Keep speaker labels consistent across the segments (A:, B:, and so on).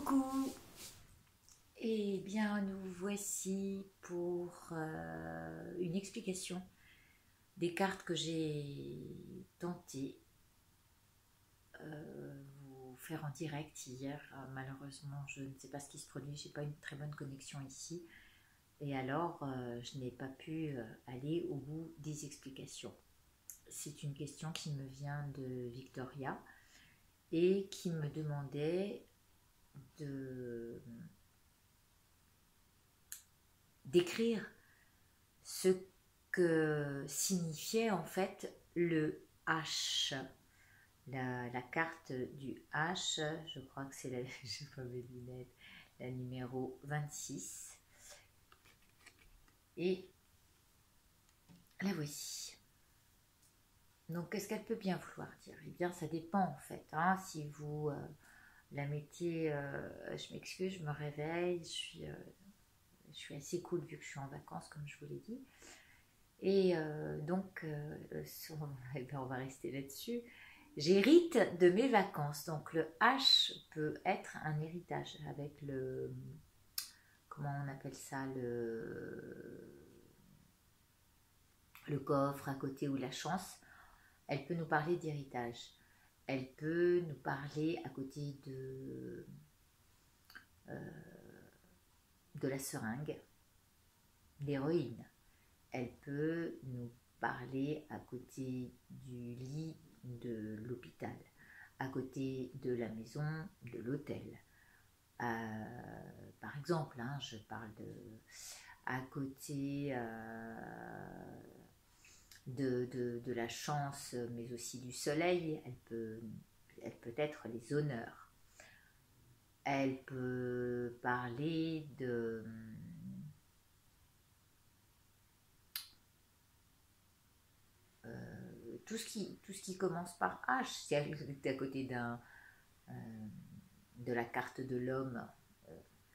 A: Coucou. Eh bien, nous voici pour une explication des cartes que j'ai tenté vous faire en direct hier. Malheureusement, je ne sais pas ce qui se produit, j'ai pas une très bonne connexion ici. Et alors, je n'ai pas pu aller au bout des explications. C'est une question qui me vient de Victoria et qui me demandait d'écrire ce que signifiait en fait le H. La carte du H, je crois que c'est la, je pas mes lunettes, la numéro 26. Et la voici. Donc, qu'est-ce qu'elle peut bien vouloir dire? Eh bien, ça dépend en fait. Hein, si vous la mettez, je m'excuse, je me réveille, je suis assez cool vu que je suis en vacances, comme je vous l'ai dit. Et donc, eh bien, on va rester là-dessus. J'hérite de mes vacances. Donc, le H peut être un héritage avec le... Comment on appelle ça? Le coffre à côté ou la chance. Elle peut nous parler d'héritage. Elle peut nous parler à côté de la seringue, d'héroïne. Elle peut nous parler à côté du lit de l'hôpital, à côté de la maison, de l'hôtel. Par exemple, hein, je parle à côté de la chance, mais aussi du soleil. Elle peut être les honneurs. Elle peut parler de... tout ce qui commence par H. Si elle est à côté de la carte de l'homme,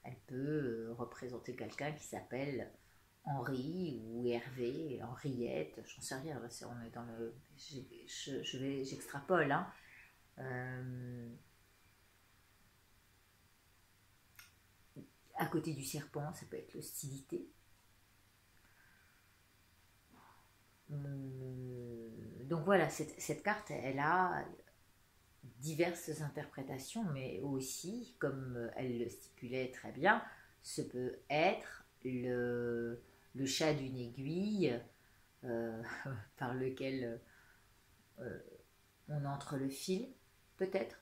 A: elle peut représenter quelqu'un qui s'appelle Henri ou Hervé, Henriette, j'en sais rien. Là, on est dans le... J'extrapole. Hein. À côté du serpent, ça peut être l'hostilité. Donc voilà, cette carte, elle a diverses interprétations, mais aussi, comme elle le stipulait très bien, ce peut être le chat d'une aiguille par lequel on entre le fil, peut-être.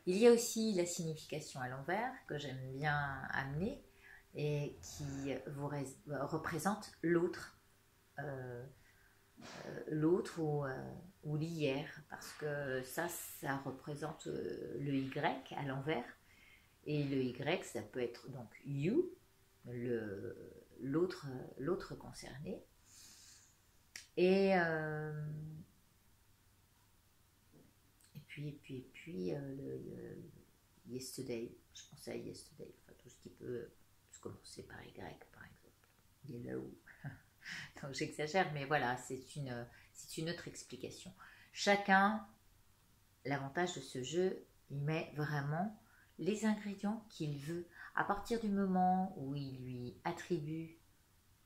A: Il y a aussi la signification à l'envers, que j'aime bien amener, et qui vous représente l'autre. L'autre ou l'hier, parce que ça représente le Y à l'envers, et le Y, ça peut être donc you, l'autre concerné, et puis le yesterday, je pensais à yesterday, enfin, tout ce qui peut se commencer par Y par exemple, yellow. Donc j'exagère, mais voilà, c'est une autre explication. Chacun, l'avantage de ce jeu, il met vraiment les ingrédients qu'il veut. À partir du moment où il lui attribue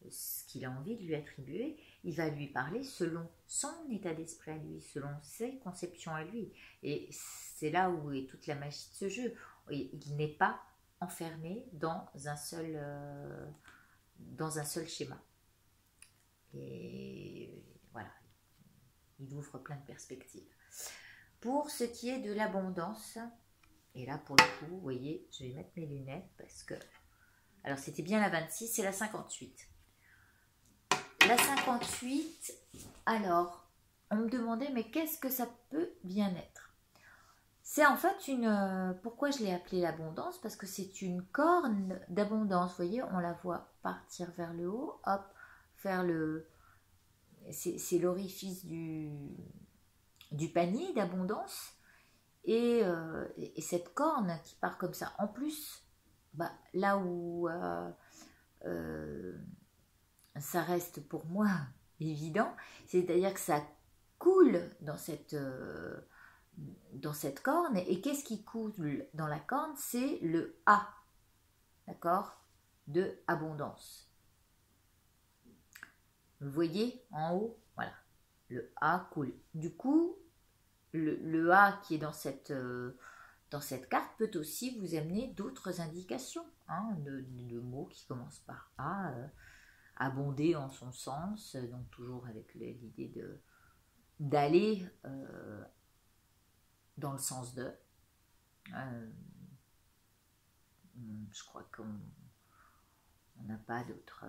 A: ce qu'il a envie de lui attribuer, il va lui parler selon son état d'esprit à lui, selon ses conceptions à lui. Et c'est là où est toute la magie de ce jeu. Il n'est pas enfermé dans un seul schéma. Et voilà, il ouvre plein de perspectives. Pour ce qui est de l'abondance, et là pour le coup, vous voyez, je vais mettre mes lunettes parce que... Alors c'était bien la 26 et la 58. La 58, alors, on me demandait, mais qu'est-ce que ça peut bien être? C'est en fait une... Pourquoi je l'ai appelée l'abondance? Parce que c'est une corne d'abondance. Vous voyez, on la voit partir vers le haut, hop, faire le... C'est l'orifice du panier d'abondance. Et cette corne qui part comme ça. En plus, bah, là où ça reste pour moi évident, c'est-à-dire que ça coule dans dans cette corne. Et qu'est-ce qui coule dans la corne? C'est le A, d'accord, de abondance. Vous voyez en haut, voilà, le A coule. Du coup, le A qui est dans cette carte peut aussi vous amener d'autres indications, hein, de mots qui commencent par A, abonder en son sens, donc toujours avec l'idée d'aller dans le sens de. Je crois qu'on n'a pas d'autres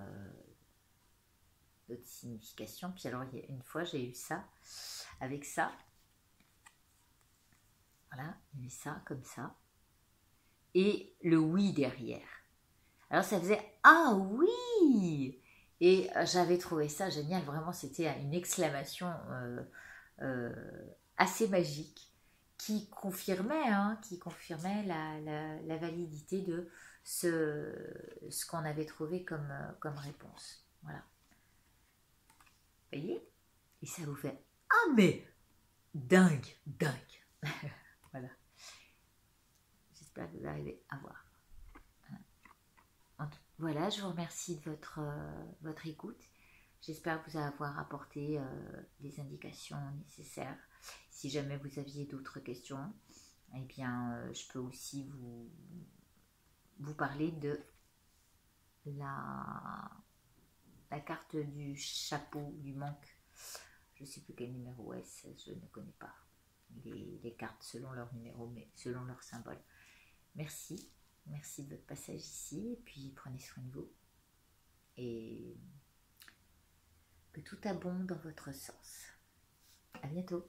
A: significations. Puis alors, une fois, j'ai eu ça, avec ça. Voilà, il y avait ça, comme ça. Et le oui derrière. Alors, ça faisait « Ah oui !» Et j'avais trouvé ça génial. Vraiment, c'était une exclamation assez magique qui confirmait la validité de ce qu'on avait trouvé comme réponse. Voilà. Vous voyez? Et ça vous fait « Ah mais dingue, dingue !» Voilà. J'espère que vous arrivez à voir. Voilà, je vous remercie de votre écoute. J'espère vous avoir apporté les indications nécessaires. Si jamais vous aviez d'autres questions, eh bien, je peux aussi vous parler de la carte du chapeau, du manque. Je ne sais plus quel numéro est, je ne connais pas les cartes selon leur numéro, mais selon leur symbole. Merci de votre passage ici, et puis prenez soin de vous. Et que tout abonde dans votre sens. À bientôt.